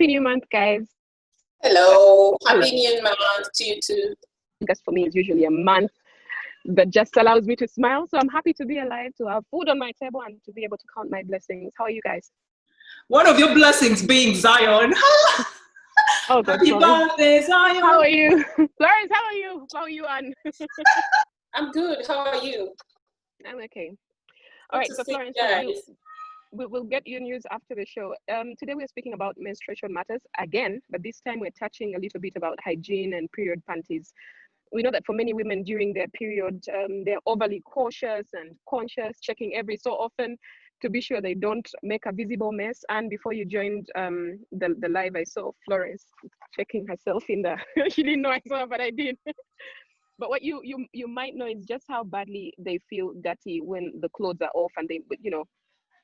Happy New Month, guys. Hello. Happy New Month to you too. Because for me, it's usually a month that just allows me to smile. So I'm happy to be alive, to have food on my table, and to be able to count my blessings. How are you guys? One of your blessings being Zion. Oh, God. Happy birthday, Zion. How are you? Florence, how are you? How are you, Anne? I'm good. How are you? I'm okay. All right, so Florence, we'll get your news after the show. Today we're speaking about menstruation matters again, but this time we're touching a little bit about hygiene and period panties. We know that for many women during their period, they're overly cautious and conscious, checking every so often to be sure they don't make a visible mess. And before you joined the live, I saw Florence checking herself in the, she didn't know I saw her, but I did. But what you might know is just how badly they feel dirty when the clothes are off, and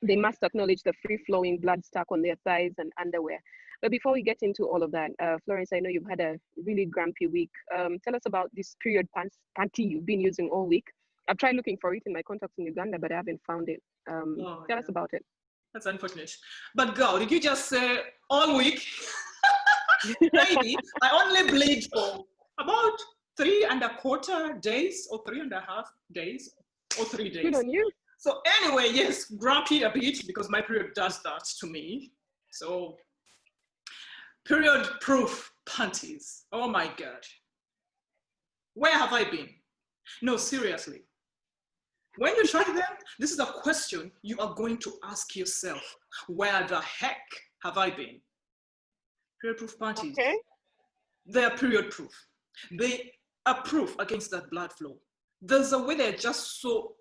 they must acknowledge the free-flowing blood stuck on their thighs and underwear. But before we get into all of that, Florence, I know you've had a really grumpy week. Tell us about this period panty you've been using all week. I've tried looking for it in my contacts in Uganda, but I haven't found it. Tell us about it. That's unfortunate. But girl, did you just say all week? Maybe. I only bleed for about 3¼ days or 3.5 days or 3 days. Good on you. So anyway, yes, grumpy a bit because my period does that to me. So period proof panties. Oh my God. Where have I been? No, seriously. When you try them, this is a question you are going to ask yourself. Where the heck have I been? Period proof panties. Okay. They are period proof. They are proof against that blood flow. There's a way they're just so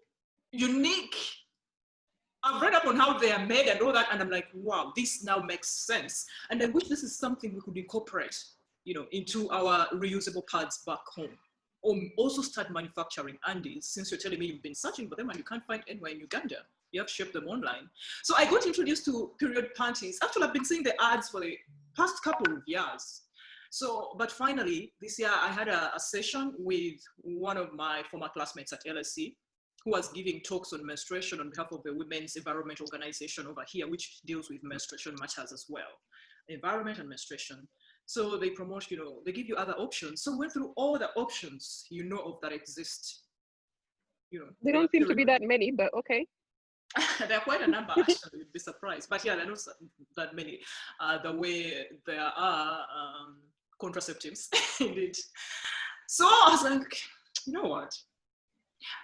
unique. I've read up on how they are made and all that, and I'm like, wow, this now makes sense. And I wish this is something we could incorporate, into our reusable pads back home. Or also start manufacturing undies, since you're telling me you've been searching for them and you can't find anywhere in Uganda. You have to ship them online. So I got introduced to period panties. Actually, I've been seeing the ads for the past couple of years. So, but finally, this year I had a session with one of my former classmates at LSE, who was giving talks on menstruation on behalf of the Women's Environment Organization over here, which deals with menstruation matters as well. Environment and menstruation. So they promote, they give you other options. So went through all the options of that exist. They don't seem to be that many, but okay. There are quite a number, actually, you'd be surprised. But yeah, there are not that many. The way there are contraceptives, indeed. So I was like, you know what?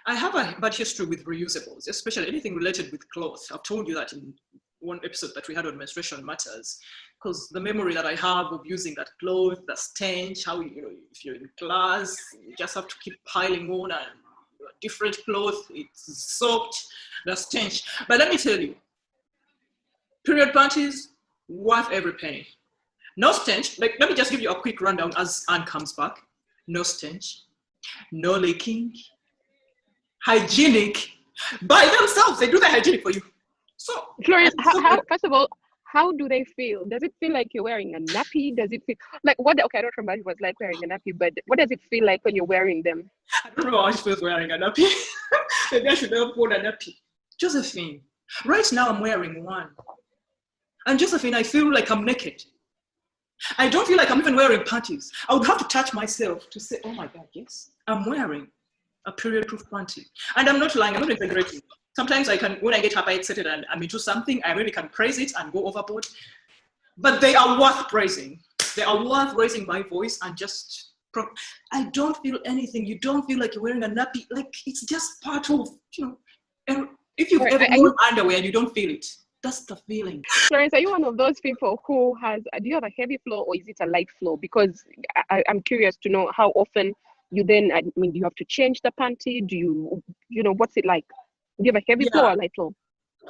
I have a bad history with reusables, especially anything related with clothes. I've told you that in one episode that we had on Menstruation Matters, because the memory that I have of using that cloth, the stench, how, if you're in class, you just have to keep piling on and different clothes, it's soaked, the stench. But let me tell you, period panties, worth every penny. No stench, let me just give you a quick rundown as Anne comes back. No stench, no leaking, hygienic, by themselves, they do the hygienic for you. So, Florence, first of all, how do they feel? Does it feel like you're wearing a nappy? Does it feel like what? Okay, I don't remember what it was like wearing a nappy, but what does it feel like when you're wearing them? I don't know how it feels wearing a nappy. Maybe I should have worn a nappy. Josephine, right now I'm wearing one. And Josephine, I feel like I'm naked. I don't feel like I'm even wearing panties. I would have to touch myself to say, oh my God, yes, I'm wearing a period-proof panty. And I'm not lying, I'm not exaggerating. Sometimes when I get hyper excited and I'm into something, I really can praise it and go overboard. But they are worth praising. They are worth raising my voice and just, I don't feel anything. You don't feel like you're wearing a nappy. Like, it's just part of, and if you've ever worn underwear and you don't feel it, that's the feeling. Florence, are you one of those people who do you have a heavy flow or is it a light flow? Because I'm curious to know how often you then, do you have to change the panty? Do you, what's it like? Do you have a heavy flow or a light flow?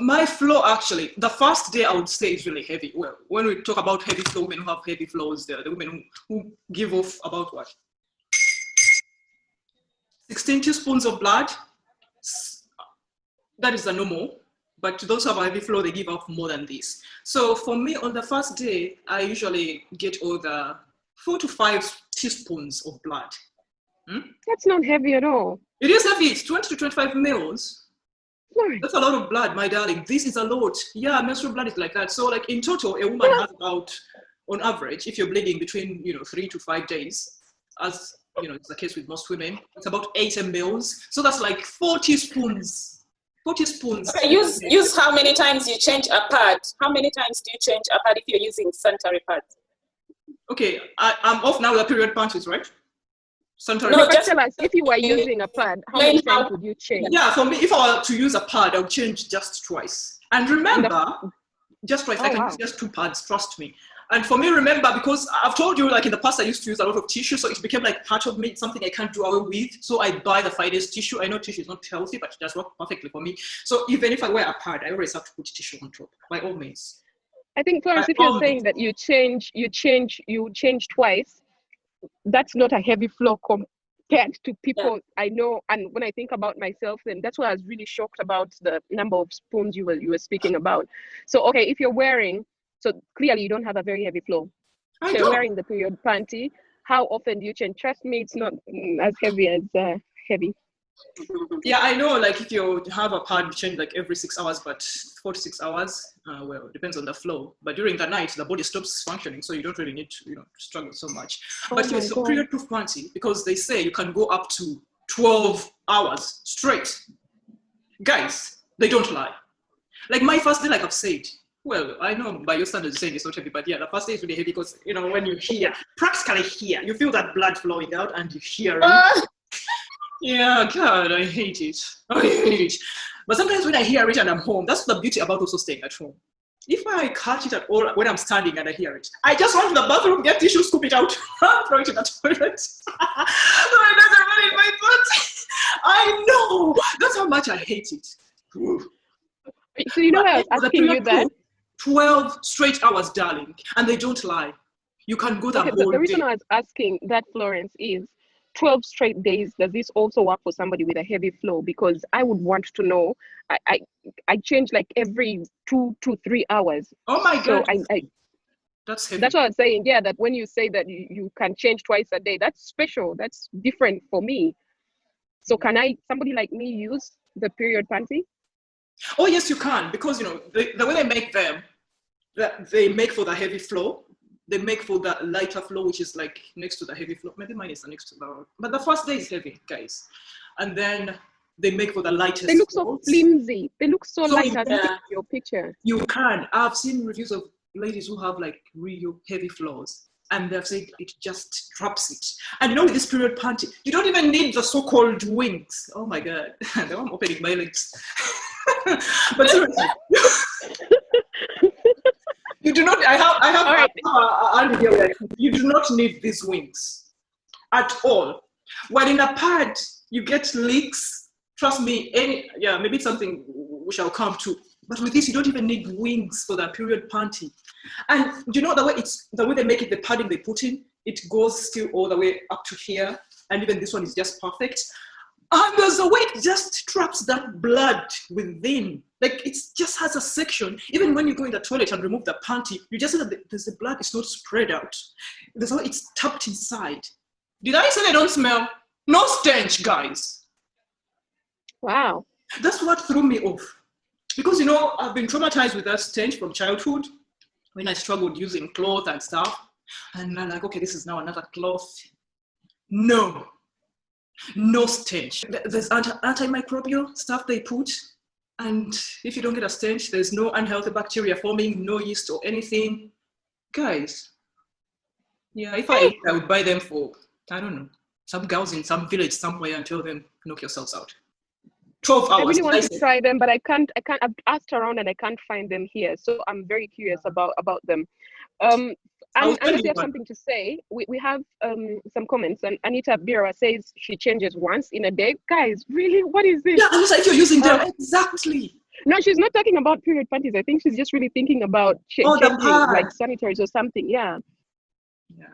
My flow, actually, the first day I would say is really heavy. Well, when we talk about heavy flow, women who have heavy flows, the women who give off about what? 16 teaspoons of blood. That is the normal. But to those who have a heavy flow, they give off more than this. So for me, on the first day, I usually get all the 4 to 5 teaspoons of blood. That's not heavy at all. It is heavy. It's 20 to 25 mils. Nice. That's a lot of blood, my darling. This is a lot. Yeah, menstrual blood is like that. So like in total, a woman has about on average, if you're bleeding between, 3 to 5 days, as it's the case with most women, it's about 8 mLs. So that's like 4 teaspoons. 4 teaspoons. Okay, use how many times you change a pad. How many times do you change a pad if you're using sanitary pads? Okay, I'm off now with the period panties, right? Sanitary. No, just tell us, if you were using a pad, how many times would you change? Yeah, for me, if I were to use a pad, I would change just twice. And remember, just twice. I can use just 2 pads, trust me. And for me, remember, because I've told you, like in the past, I used to use a lot of tissue, so it became like part of me, something I can't do away with. So I buy the finest tissue. I know tissue is not healthy, but it does work perfectly for me. So even if I wear a pad, I always have to put tissue on top, by all means. I think, Florence, if you're saying that you change twice, that's not a heavy flow compared to people I know. And when I think about myself, then that's why I was really shocked about the number of spoons you were speaking about. So, okay, if you're wearing, so clearly you don't have a very heavy flow. So you're wearing the period panty. How often do you change? Trust me, it's not as heavy as heavy. Yeah, I know, like if you have a pad, you change like every 6 hours, but 4 to 6 hours, well, it depends on the flow. But during the night, the body stops functioning, so you don't really need to, struggle so much. But it's a period-proof panty, because they say you can go up to 12 hours straight. Guys, they don't lie. Like my first day, like I've said, well, I know by your standards saying it's not heavy, but yeah, the first day is really heavy because, when you hear, practically here, you feel that blood flowing out and you hear it. Yeah, God, I hate it. I hate it. But sometimes when I hear it and I'm home, that's the beauty about also staying at home. If I catch it at all when I'm standing and I hear it, I just run to the bathroom, get tissue, scoop it out, throw it in the toilet. So it doesn't run in my butt. I know. That's how much I hate it. So I was asking you that. 12 straight hours, darling, and they don't lie. You can go the whole the reason day. I was asking that, Florence, is 12 straight days. Does this also work for somebody with a heavy flow? Because I would want to know. I change like every 2 to 3 hours. Oh my God. So that's heavy. That's what I was saying. Yeah, that when you say that you can change twice a day, that's special. That's different for me. So can somebody like me, use the period panty? Oh yes, you can, because the way they make them, they make for the heavy flow. They make for the lighter flow, which is like next to the heavy flow. Maybe mine is the next to the, but the first day is heavy, guys. And then they make for the lightest. They look so flimsy. They look so light in your picture. You can. I've seen reviews of ladies who have like real heavy flows, and they've said it just traps it. And with this period panty, you don't even need the so-called wings. Oh my God, now I'm opening my legs. But seriously. You do not. I have you do not need these wings at all. When in a pad, you get leaks. Trust me. Maybe it's something we shall come to. But with this, you don't even need wings for the period panty. And the way they make it, the padding they put in, it goes still all the way up to here. And even this one is just perfect. And there's a way it just traps that blood within. Like it just has a section. Even when you go in the toilet and remove the panty, you just see that the blood is not spread out. There's how it's tapped inside. Did I say they don't smell? No stench, guys. Wow. That's what threw me off. Because, I've been traumatized with that stench from childhood when I struggled using cloth and stuff. And I'm like, okay, this is now another cloth. No stench. There's antimicrobial stuff they put, and if you don't get a stench, there's no unhealthy bacteria forming, no yeast or anything. Guys, if I would buy them for, I don't know, some girls in some village somewhere and tell them, knock yourselves out. 12 hours. I really want to try them, but I can't. I've asked around and I can't find them here, so I'm very curious about them. And unless you have something to say, we have some comments. And Anita Bira says she changes once in a day. Guys, really? What is this? Yeah, I was like, you're using them. Exactly. No, she's not talking about period panties. I think she's just really thinking about changing like sanitaries or something. Yeah.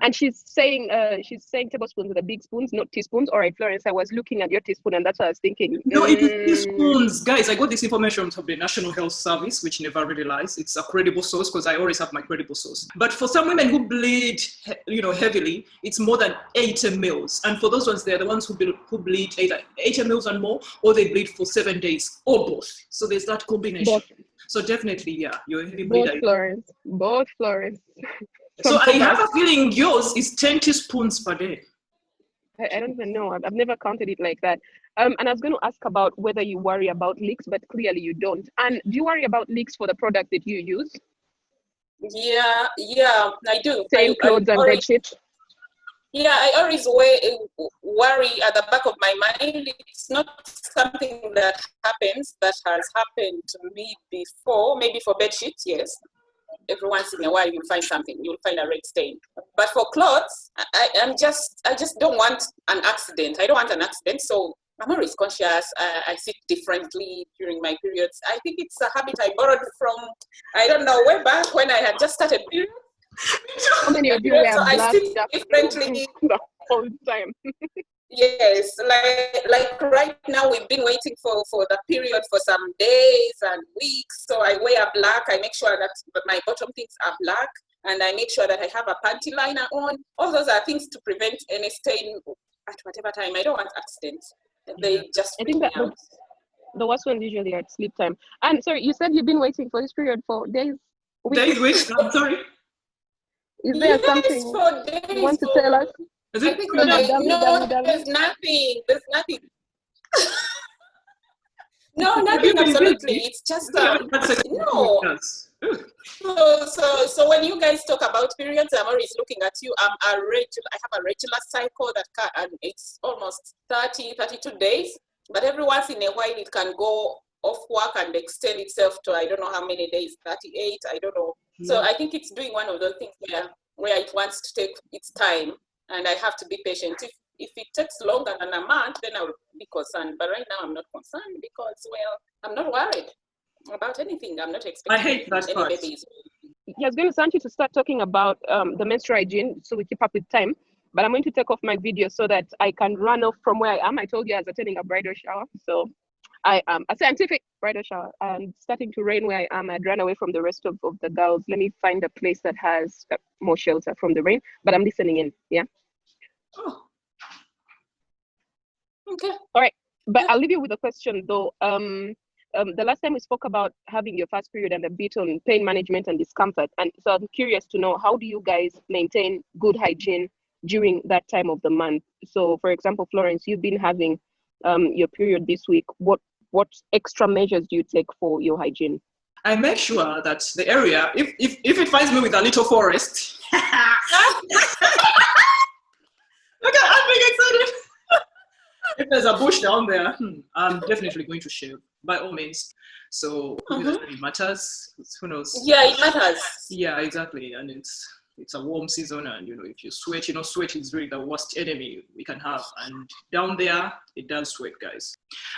And she's saying tablespoons with the big spoons, not teaspoons. All right, Florence, I was looking at your teaspoon and that's what I was thinking. No, it is teaspoons. Guys, I got this information from the National Health Service, which never really lies. It's a credible source because I always have my credible source. But for some women who bleed, heavily, it's more than 8 mLs. And for those ones, they're the ones who bleed either 8 mLs and more, or they bleed for 7 days, or both. So there's that combination. Both. So definitely, you're a heavy bleeder. Both Florence. So I have a feeling yours is 10 teaspoons per day. I don't even know. I've never counted it like that. And I was going to ask about whether you worry about leaks, but clearly you don't. And do you worry about leaks for the product that you use? Yeah, I do. Same clothes and bed sheets? Yeah, I always worry at the back of my mind. It's not something that happens, that has happened to me before. Maybe for bed sheets, yes. Every once in a while you'll find something, you'll find a red stain. But for clothes, I just don't want an accident. I don't want an accident, so I'm always conscious. I sit differently during my periods. I think it's a habit I borrowed from, I don't know, way back when I had just started period. How many of you wear I black sit differently the whole time? Yes, like right now we've been waiting for the period for some days and weeks. So I wear black. I make sure that my bottom things are black, and I make sure that I have a panty liner on. All those are things to prevent any stain at whatever time. I don't want accidents. They just I think that the worst ones usually are at sleep time. And sorry, you said you've been waiting for this period for days, weeks. Days, weeks. I'm sorry. Is there something for days, you want to tell us? Is it? No, there's nothing. There's nothing. No, nothing. Absolutely. It's just no. So when you guys talk about periods, I'm always looking at you. I have a regular cycle and it's almost 32 days. But every once in a while, it can go off work and extend itself to I don't know how many days, 38. I don't know. So I think it's doing one of those things where it wants to take its time. And I have to be patient. If it takes longer than a month, then I will be concerned. But right now, I'm not concerned because, well, I'm not worried about anything. I'm not expecting I hate that any part. babies. Yeah, I was going to want you to start talking about the menstrual hygiene so we keep up with time. But I'm going to take off my video so that I can run off from where I am. I told you I was attending a bridal shower. So I am a scientific bridal shower. And starting to rain where I am. I'd run away from the rest of the girls. Let me find a place that has more shelter from the rain. But I'm listening in. Yeah. Oh. Okay. All right. But I'll leave you with a question though. The last time we spoke about having your first period and a bit on pain management and discomfort. And so I'm curious to know, how do you guys maintain good hygiene during that time of the month? So for example, Florence, you've been having your period this week. What extra measures do you take for your hygiene? I make sure that the area, if it finds me with a little forest, okay, I'm being excited. If there's a bush down there, I'm definitely going to shave, by all means. So it matters. Who knows? Yeah, it matters. Yeah, exactly. And it's a warm season, and if you sweat, sweat is really the worst enemy we can have. And down there, it does sweat, guys.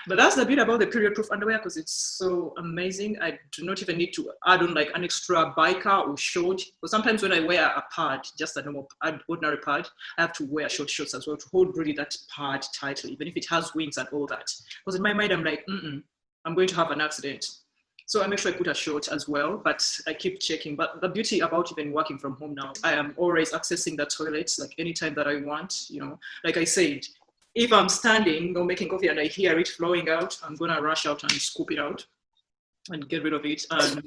But that's the bit about the period-proof underwear, because it's so amazing. I do not even need to add on like an extra biker or short. But sometimes when I wear a pad, just a normal ordinary pad, I have to wear short shorts as well to hold really that pad tightly, even if it has wings and all that. Because in my mind, I'm like, I'm going to have an accident. So I make sure I put a short as well, but I keep checking. But the beauty about even working from home now, I am always accessing the toilets like anytime that I want. Like I said, if I'm standing or making coffee and I hear it flowing out, I'm gonna rush out and scoop it out and get rid of it. And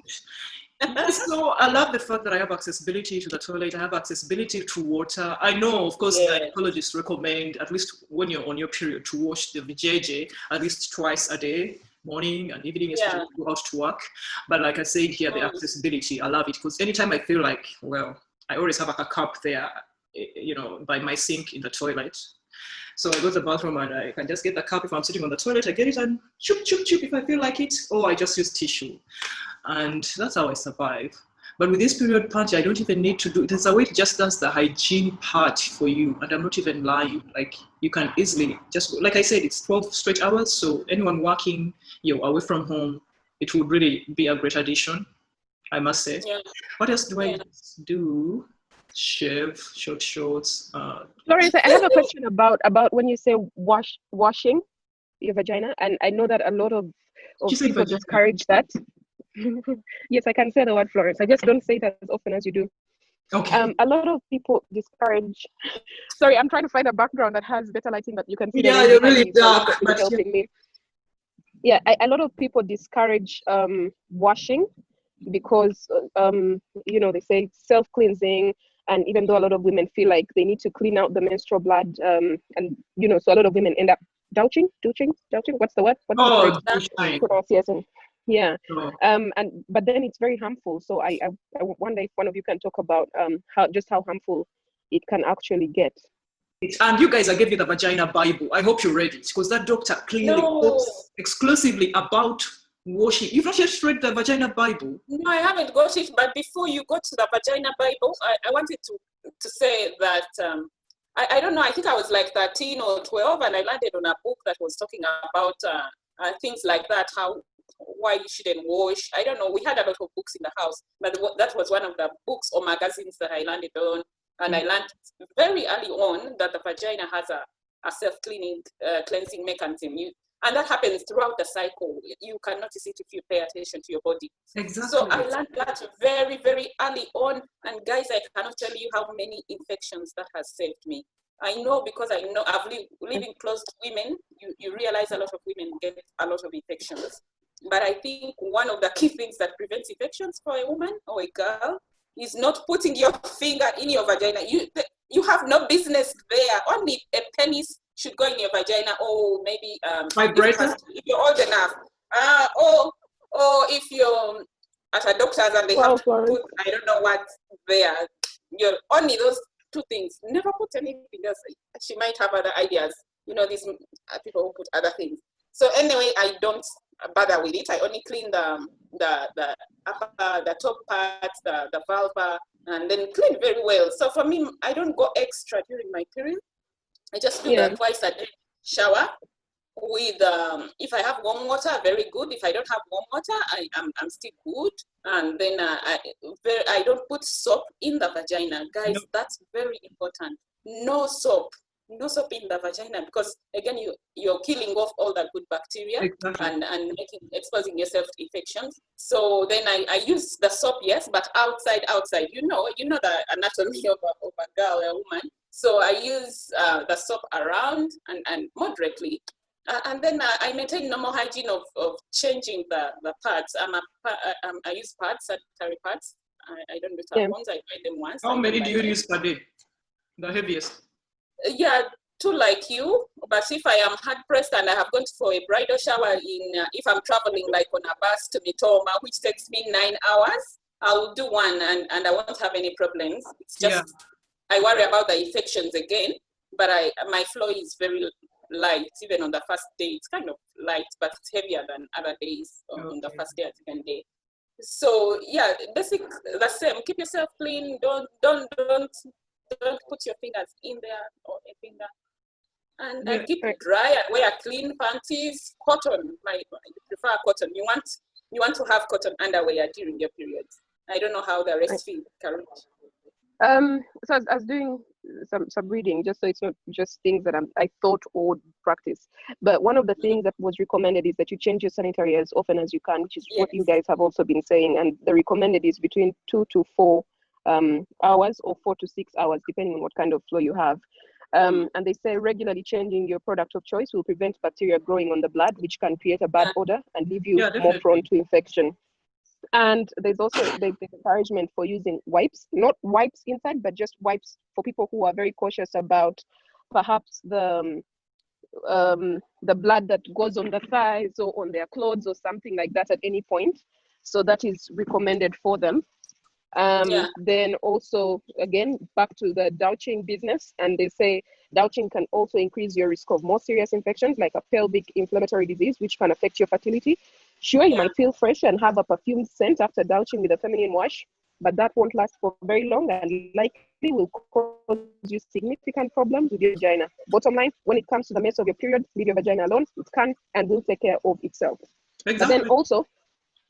so I love the fact that I have accessibility to the toilet. I have accessibility to water. I know, of course, gynecologists recommend, at least when you're on your period, to wash the vajayjay at least twice a day. Morning and evening, especially when you go out to work. But like I said here, the accessibility, I love it, because anytime I feel like, I always have like a cup there, by my sink in the toilet. So I go to the bathroom and I can just get the cup. If I'm sitting on the toilet, I get it and choop, choop, choop if I feel like it, or I just use tissue. And that's how I survive. But with this period punch, I don't even need to do, there's a way it just does the hygiene part for you. And I'm not even lying. Like, you can easily just, like I said, it's 12 straight hours. So anyone working, away from home, it would really be a great addition, I must say. Yeah. What else do I do? Shave, short shorts. Florence, I have a question about when you say washing your vagina. And I know that a lot of people discourage that. Yes, I can say the word, Florence. I just don't say it as often as you do. Okay. A lot of people discourage. Sorry, I'm trying to find a background that has better lighting that you can see. Yeah, you're really dark. But helping me. Yeah, a lot of people discourage washing because they say self-cleansing, And even though a lot of women feel like they need to clean out the menstrual blood, and so a lot of women end up douching. What's the word? What's the correct pronunciation? Yeah. But then it's very harmful. So I wonder if one of you can talk about how harmful it can actually get. And you guys, I gave you the Vagina Bible. I hope you read it, because that doctor clearly talks exclusively about washing. You've not yet read the Vagina Bible? No, I haven't got it. But before you go to the Vagina Bible, I wanted to say that I don't know. I think I was like 13 or 12, and I landed on a book that was talking about things like that. Why you shouldn't wash. I don't know. We had a lot of books in the house, but that was one of the books or magazines that I landed on. And I learned very early on that the vagina has a self-cleaning, cleansing mechanism. And that happens throughout the cycle. You can notice it if you pay attention to your body. Exactly. So I learned that very, very early on. And guys, I cannot tell you how many infections that has saved me. I know because I know I've living close to women. You realize a lot of women get a lot of infections. But I think one of the key things that prevents infections for a woman or a girl is not putting your finger in your vagina. You have no business there. Only a penis should go in your vagina, or maybe vibrator if you're old enough. Or if you're at a doctor's and they have to put I don't know what there. You're only those two things. Never put anything else. She might have other ideas. These people who put other things. So anyway, I don't bother with it. I only clean the upper, the top parts, the vulva, and then clean very well. So for me, I don't go extra during my period. I just do that twice a day shower with if I have warm water, very good. If I don't have warm water, I'm still good. And then I don't put soap in the vagina, guys. No. That's very important. No soap in the vagina, because again you're killing off all the good bacteria. Exactly. and exposing yourself to infections. So then I use the soap, yes, but outside you know the anatomy of a girl, a woman. So I use the soap around and moderately, and then I maintain normal hygiene of changing the pads. I use pads, sanitary pads. I don't do tampons. I buy them once. How many do you use per day? The heaviest? Yeah, 2 like you. But if I am hard pressed and I have gone for a bridal shower if I'm traveling like on a bus to Mitoma, which takes me 9 hours, I'll do 1 and I won't have any problems. It's just I worry about the infections again. But my flow is very light. Even on the first day, it's kind of light, but it's heavier than other days on the first day or second day. So yeah, basic the same. Keep yourself clean. Don't put your fingers in there or a finger. And keep it dry and wear clean panties. Cotton, I prefer cotton. You want to have cotton underwear during your periods. I don't know how the rest feel, Carol. So I was doing some reading, just so it's not just things that I thought or would practice. But one of the things that was recommended is that you change your sanitary as often as you can, which is what you guys have also been saying. And the recommended is between 2 to 4 hours or 4 to 6 hours, depending on what kind of flow you have. And they say regularly changing your product of choice will prevent bacteria growing on the blood, which can create a bad odor and leave you more prone to infection. And there's also the encouragement for using wipes, not wipes inside, but just wipes for people who are very cautious about perhaps the blood that goes on the thighs or on their clothes or something like that at any point. So that is recommended for them. Then also, again, back to the douching business, and they say douching can also increase your risk of more serious infections like a pelvic inflammatory disease, which can affect your fertility. Sure, you might feel fresh and have a perfumed scent after douching with a feminine wash, but that won't last for very long and likely will cause you significant problems with your vagina. Bottom line, when it comes to the mess of your period, leave your vagina alone. It can and will take care of itself. Exactly. But then also,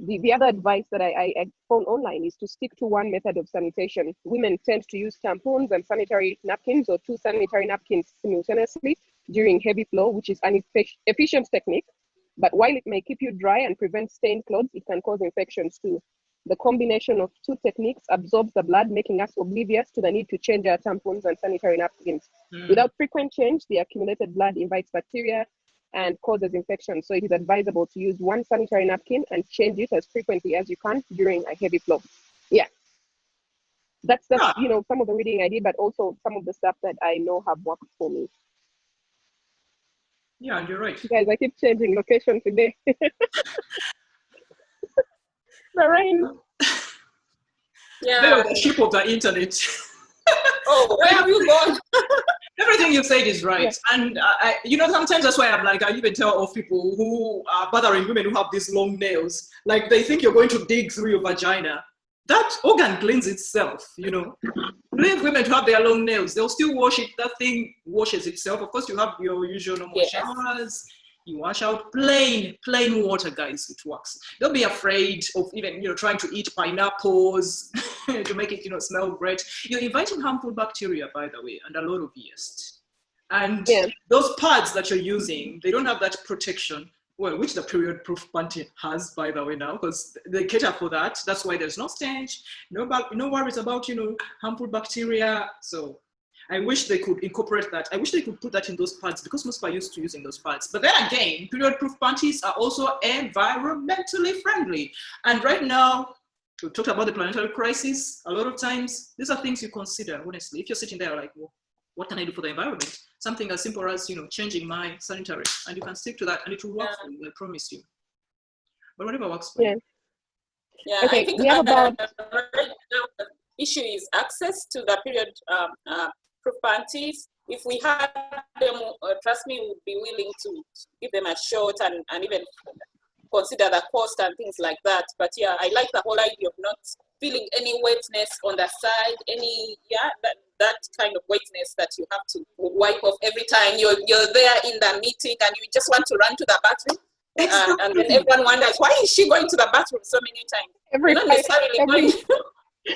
the other advice that I found online is to stick to one method of sanitation. Women tend to use tampons and sanitary napkins or 2 sanitary napkins simultaneously during heavy flow, which is an efficient technique. But while it may keep you dry and prevent stained clothes, it can cause infections too. The combination of 2 techniques absorbs the blood, making us oblivious to the need to change our tampons and sanitary napkins. Without frequent change, the accumulated blood invites bacteria and causes infection. So it is advisable to use 1 sanitary napkin and change it as frequently as you can during a heavy flow. Yeah. That's you know, some of the reading I did, but also some of the stuff that I know have worked for me. Yeah, you're right. Guys, I keep changing location today. The rain. Yeah. The ship of the internet. Oh, where have you gone? Everything you said is right. Yeah. And, you know, sometimes that's why I'm like, I even tell of people who are bothering women who have these long nails. Like, they think you're going to dig through your vagina. That organ cleans itself, you know. Leave women to have their long nails. They'll still wash it. That thing washes itself. Of course, you have your usual normal showers. You wash out plain water, guys. It works. Don't be afraid of even, you know, trying to eat pineapples to make it, you know, smell great. You're inviting harmful bacteria, by the way, and a lot of yeast. And those pads that you're using, they don't have that protection. Well, which the period-proof panty has, by the way, now, because they cater for that. That's why there's no stench, no worries about, you know, harmful bacteria. So I wish they could incorporate that. I wish they could put that in those pads, because most people are used to using those pads. But then again, period-proof panties are also environmentally friendly. And right now, we talked about the planetary crisis. A lot of times, these are things you consider, honestly. If you're sitting there like, well, what can I do for the environment? Something as simple as, you know, changing my sanitary, and you can stick to that, and it will work for you, I promise you. But whatever works for you. Yeah, okay, I think we have about... right now the issue is access to the period-proof panties. If we had them, trust me, we would be willing to give them a shot and even consider the cost and things like that. But yeah, I like the whole idea of not feeling any wetness on the side, that kind of wetness that you have to wipe off every time you're there in the meeting and you just want to run to the bathroom. And then everyone wonders, why is she going to the bathroom so many times?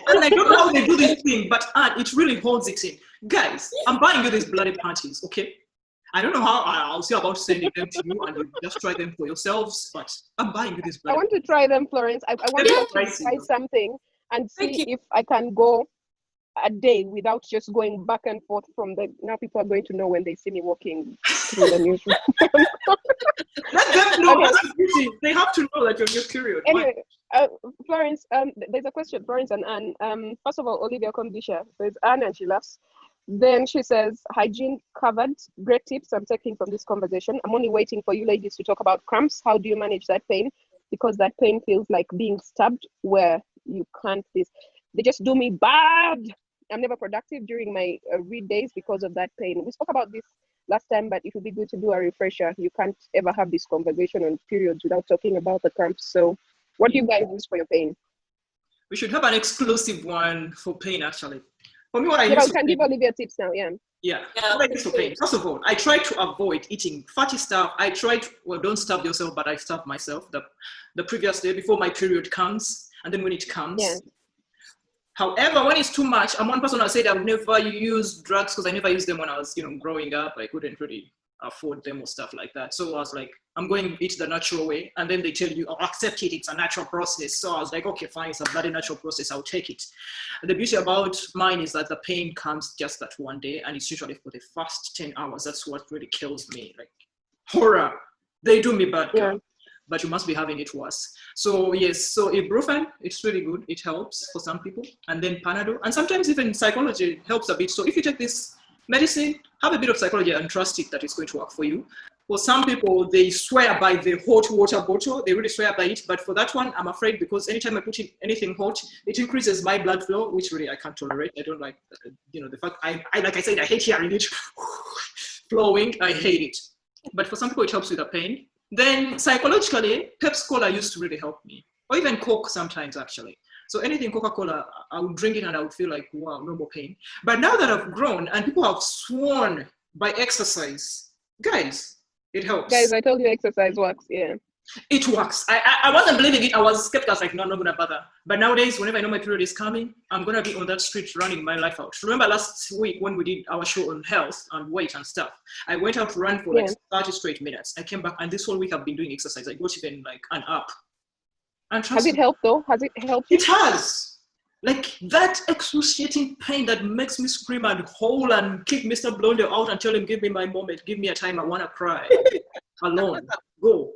And I don't know how they do this thing, but it really holds it in. Guys, I'm buying you these bloody panties, okay? I don't know how, I'll see about sending them to you and you just try them for yourselves, but I'm buying you these bloody I want to try them, Florence. I want to try something and see if I can go a day without just going back and forth from the... Now people are going to know when they see me walking through the newsroom. Let them know. Okay. They have to know that you're your period. Anyway, Florence, there's a question, Florence and Anne. First of all, Olivia Komdisha says, Anne, and she laughs. Then she says, hygiene covered. Great tips I'm taking from this conversation. I'm only waiting for you ladies to talk about cramps. How do you manage that pain? Because that pain feels like being stabbed where you can't please. They just do me bad. I'm never productive during my read days because of that pain. We spoke about this last time, but it would be good to do a refresher. You can't ever have this conversation on periods without talking about the cramps. So what do you guys use for your pain? We should have an exclusive one for pain, actually. For me, what I use... I can give Olivia tips now, Yeah, what I use for pain. First of all, I try to avoid eating fatty stuff. I try to, well, don't starve yourself, but I starve myself the previous day before my period comes, and then when it comes. Yeah. However, when it's too much, I'm one person that said I would never use drugs because I never used them when I was, you know, growing up. I couldn't really afford them or stuff like that. So I was like, I'm going to eat the natural way. And then they tell you, oh, accept it, it's a natural process. So I was like, okay, fine, it's a bloody natural process, I'll take it. And the beauty about mine is that the pain comes just that one day, and it's usually for the first 10 hours. That's what really kills me. Like, horror. They do me bad, but you must be having it worse. So yes, so ibuprofen, it's really good. It helps for some people. And then Panadol. And sometimes even psychology helps a bit. So if you take this medicine, have a bit of psychology and trust it that it's going to work for you. For some people, they swear by the hot water bottle. They really swear by it. But for that one, I'm afraid, because anytime I put in anything hot, it increases my blood flow, which really I can't tolerate. I don't like, you know, the fact, I like I said, I hate hearing it flowing. I hate it. But for some people, it helps with the pain. Then psychologically, Pepsi Cola used to really help me. Or even Coke sometimes, actually. So anything Coca-Cola, I would drink it and I would feel like, wow, no more pain. But now that I've grown and people have sworn by exercise, guys, it helps. Guys, I told you exercise works, yeah. It works. I wasn't believing it. I was skeptical. I was like, no, I'm not going to bother. But nowadays, whenever I know my period is coming, I'm going to be on that street running my life out. Remember last week when we did our show on health and weight and stuff, I went out to run for like 30 straight minutes. I came back, and this whole week I've been doing exercise. I got even like an app. And has it helped though? Has it helped you? It has. Like that excruciating pain that makes me scream and howl and kick Mr. Blondel out and tell him, give me my moment, give me a time, I want to cry. Alone. Go.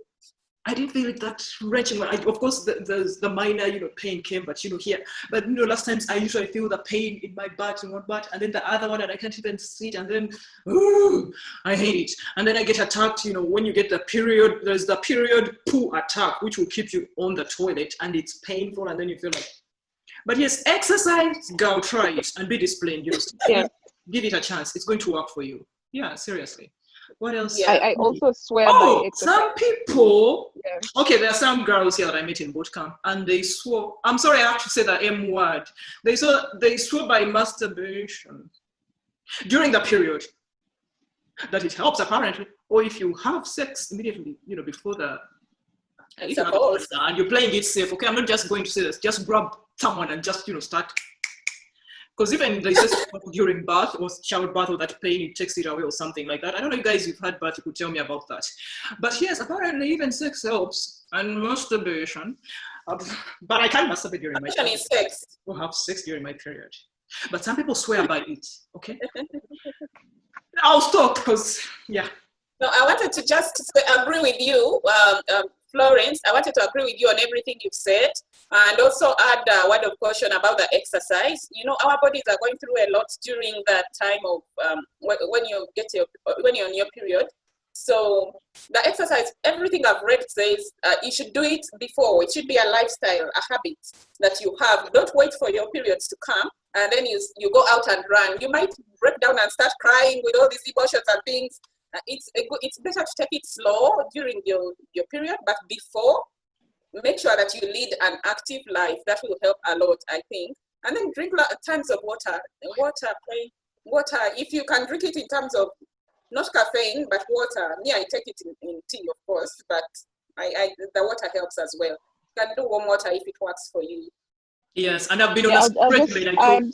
I didn't feel it that wrenching. Of course, the minor, pain came, but here. But last times I usually feel the pain in my butt, in one butt, and then the other one, and I can't even sit, and then I hate it. And then I get attacked. When you get the period, there's the period poo attack, which will keep you on the toilet, and it's painful, and then you feel like. But yes, exercise, go try it and be disciplined. Yeah. Give it a chance. It's going to work for you. Yeah, seriously. What else? Yeah. I also swear by exercise. Some people, okay, there are some girls here that I met in boot camp, and they swore, I'm sorry, I have to say the M word. They swore by masturbation during the period that it helps, apparently. Or if you have sex immediately, before the, and you're playing it safe, okay, I'm not just going to say this, just grab someone and just, start. Because even they say during birth or child birth or that pain, it takes it away or something like that. I don't know if you guys you've had birth, you could tell me about that. But yes, apparently even sex helps and masturbation. But I can't masturbate during my period. Sex. Or have sex during my period. But some people swear by it, okay? I'll stop because, yeah. No, I wanted to just agree with you, Florence. I wanted to agree with you on everything you've said, and also add a word of caution about the exercise. Our bodies are going through a lot during that time of when you're on your period. So the exercise, everything I've read says you should do it before. It should be a lifestyle, a habit that you have. Don't wait for your periods to come and then you go out and run. You might break down and start crying with all these emotions and things. It's better to take it slow during your period, but before, make sure that you lead an active life. That will help a lot, I think. And then drink tons of water. Water, if you can drink it in terms of not caffeine, but water. I take it in tea, of course, but the water helps as well. You can do warm water if it works for you. Yes, and I've been on a spread.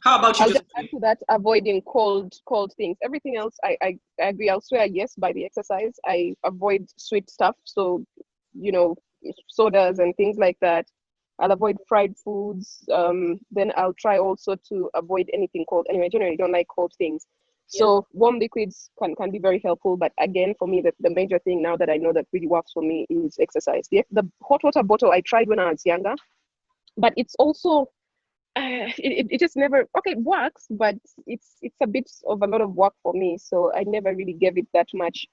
How about you? I'll just add to that, avoiding cold things. Everything else, I agree. I'll swear yes by the exercise. I avoid sweet stuff, so sodas and things like that. I'll avoid fried foods. Then I'll try also to avoid anything cold. Anyway, I generally don't like cold things. So warm liquids can be very helpful. But again, for me, the major thing now that I know that really works for me is exercise. The hot water bottle I tried when I was younger, but it's also it just never it works, but it's a bit of a lot of work for me, so I never really gave it that much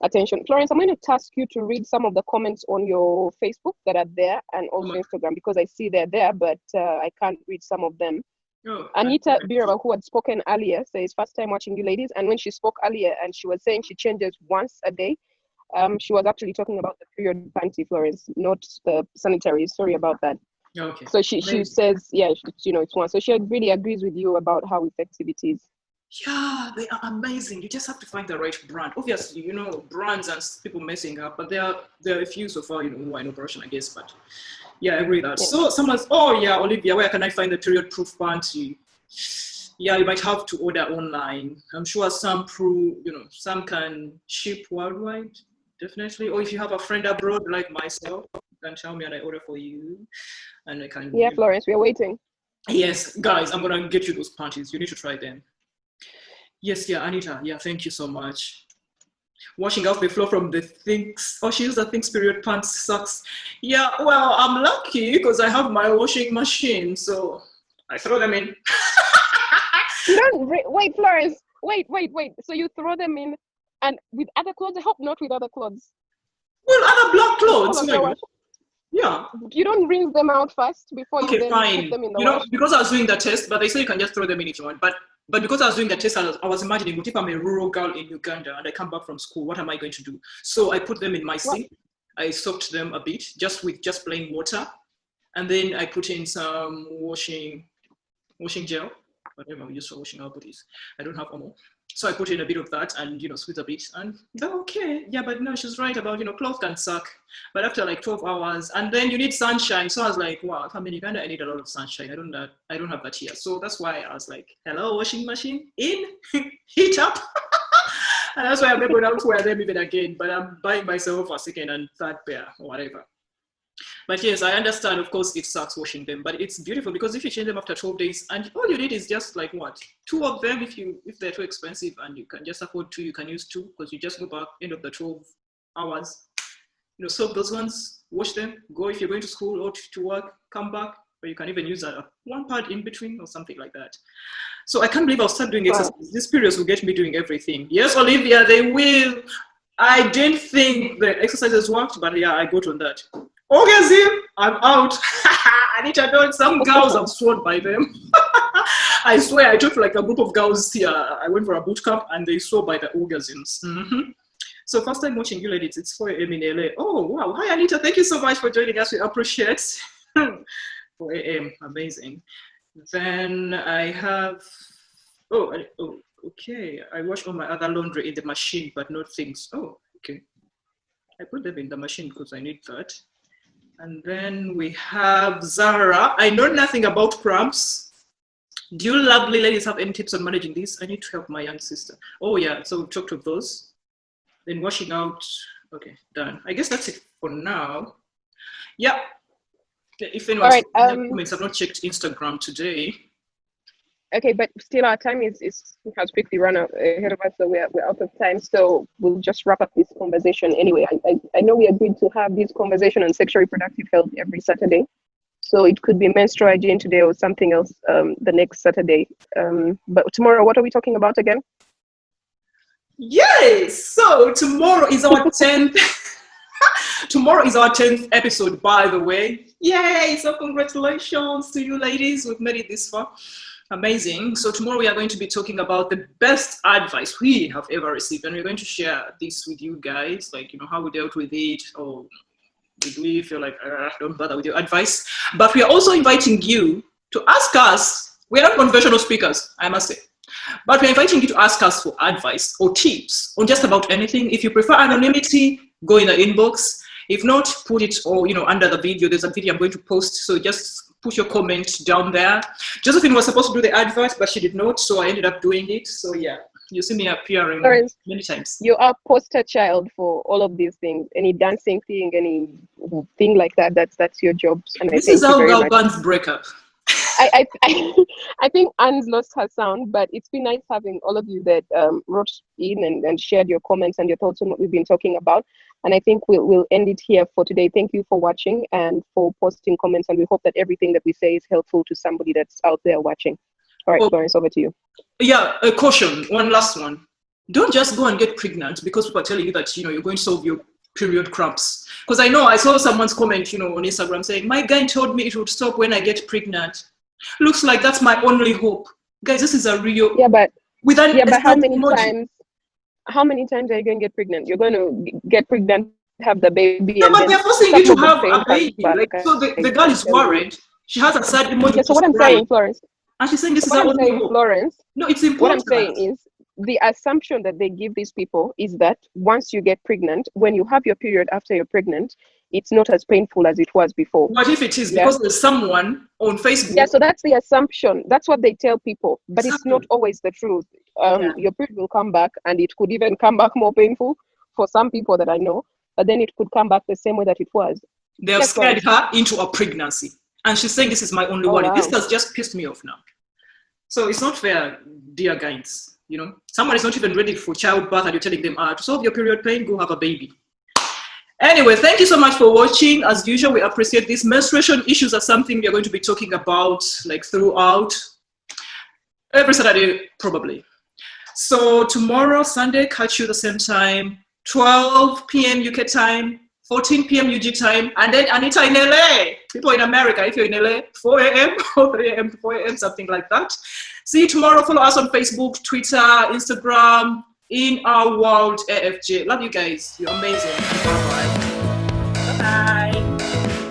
attention. Florence, I'm going to task you to read some of the comments on your Facebook that are there and also Instagram, because I see they're there, but I can't read some of them. Anita Birava, who had spoken earlier, says first time watching you ladies, and when she spoke earlier and she was saying she changes once a day, she was actually talking about the period panty, Florence, not the sanitary. Sorry about that. Okay. So she says, it's one. So she really agrees with you about how effective it is. Yeah, they are amazing. You just have to find the right brand. Obviously, brands and people messing up, but there are a few so far, who I know person, I guess. But yeah, I agree with that. Yeah. So someone's, Olivia, where can I find the period-proof panty? Yeah, you might have to order online. I'm sure some some can ship worldwide, definitely. Or if you have a friend abroad like myself, you can tell me and I order for you. And I can. Yeah, Florence, we're waiting. Yes, guys, I'm gonna get you those panties. You need to try them. Yes, yeah, Anita. Yeah, thank you so much. Washing out the floor from the things. Oh, she used the things period pants sucks. Yeah, well, I'm lucky because I have my washing machine, so I throw them in. You don't wait, Florence. Wait. So you throw them in, and with other clothes? I hope not with other clothes. Well, other black clothes. Yeah. You don't rinse them out first before you then fine. Put them in the wash? Because I was doing the test, but they say you can just throw them in if you want. But because I was doing the test, I was imagining, what if I'm a rural girl in Uganda and I come back from school? What am I going to do? So I put them in my sink. I soaked them a bit, just with plain water, and then I put in some washing gel, whatever we use for washing our bodies. I don't have Omo. So I put in a bit of that and, squeeze a bit, and they're okay. Yeah, but no, she's right about, clothes can suck. But after like 12 hours, and then you need sunshine. So I was like, wow, if I'm in Uganda, I need a lot of sunshine. I don't have that here. So that's why I was like, hello, washing machine, in, heat up. And that's why I'm not going to wear them even again. But I'm buying myself a second and third pair or whatever. But yes, I understand, of course, it sucks washing them, but it's beautiful because if you change them after 12 days, and all you need is just like 2 of them if they're too expensive and you can just afford 2, you can use 2 because you just go back end of the 12 hours. soak those ones, wash them, go if you're going to school or to work, come back, or you can even use one pad in between or something like that. So I can't believe I'll start doing exercise. These periods will get me doing everything. Yes, Olivia, they will. I didn't think the exercises worked, but yeah, I got on that. Orgasm, I'm out. I need to know some girls, I'm sworn by them. I swear, I took like a group of girls here. I went for a boot camp and they swore by the orgasms. So first time watching you ladies, it's 4 a.m. in LA. Oh, wow. Hi, Anita. Thank you so much for joining us. We appreciate 4 a.m. Amazing. Then I have, okay. I wash all my other laundry in the machine, but not things. Oh, okay. I put them in the machine because I need that. And then we have Zara. I know nothing about cramps. Do you lovely ladies have any tips on managing this? I need to help my young sister. Oh yeah, so we've talked of those. Then washing out, okay, done. I guess that's it for now. Yeah, if anyone's comments, I've not checked Instagram today. Okay, but still our time has quickly run out ahead of us, so we're out of time. So we'll just wrap up this conversation anyway. I know we agreed to have this conversation on sexual reproductive health every Saturday. So it could be menstrual hygiene today or something else the next Saturday. But tomorrow, what are we talking about again? Yes, so tomorrow is our 10th. Tomorrow is our 10th episode, by the way. Yay! So congratulations to you ladies. We've made it this far. Amazing. So tomorrow we are going to be talking about the best advice we have ever received, and we're going to share this with you guys, like, how we dealt with it, or did we feel like, don't bother with your advice. But we are also inviting you to ask us. We're not conventional speakers, I must say. But we're inviting you to ask us for advice or tips on just about anything. If you prefer anonymity, go in the inbox. If not, put it under the video. There's a video I'm going to post, so just put your comment down there. Josephine was supposed to do the advert, but she did not, so I ended up doing it. So yeah, you see me appearing many times. You are poster child for all of these things. Any dancing thing, anything like that, that's your job. And this is how girl bands break up. I think Anne's lost her sound, but it's been nice having all of you that wrote in and shared your comments and your thoughts on what we've been talking about. And I think we'll end it here for today. Thank you for watching and for posting comments. And we hope that everything that we say is helpful to somebody that's out there watching. All right, Florence, over to you. Yeah, a caution, one last one. Don't just go and get pregnant because people are telling you that, you're going to solve your period cramps. Because I saw someone's comment, on Instagram saying, my guy told me it would stop when I get pregnant. Looks like that's my only hope. Guys, this is a real... Yeah, but how many times are you going to get pregnant? You're going to get pregnant, have the baby. No, but they're forcing you to have a baby. So the girl is worried. She has a sad emoji. Yeah, so what I'm saying, Florence. And she's saying this is our only hope. Florence. No, it's important. What I'm saying is, the assumption that they give these people is that once you get pregnant, when you have your period after you're pregnant, it's not as painful as it was before. What if it is? Because there's someone on Facebook. Yeah, so that's the assumption. That's what they tell people. But it's not always the truth. Your period will come back, and it could even come back more painful for some people that I know. But then it could come back the same way that it was. They have scared her into a pregnancy. And she's saying, this is my only one. Wow. This has just pissed me off now. So it's not fair, dear guys. Someone is not even ready for childbirth and you're telling them, to solve your period pain, go have a baby. Anyway, thank you so much for watching. As usual, we appreciate this. Menstruation issues are something we are going to be talking about throughout every Saturday, probably. So tomorrow, Sunday, catch you the same time, 12 p.m. UK time, 14 p.m. UG time, and then Anita in LA. People in America, if you're in LA, 4 a.m. or 3 a.m. to 4 a.m., something like that. See you tomorrow. Follow us on Facebook, Twitter, Instagram, In Our World AFJ. Love you guys. You're amazing. Bye-bye. Bye-bye.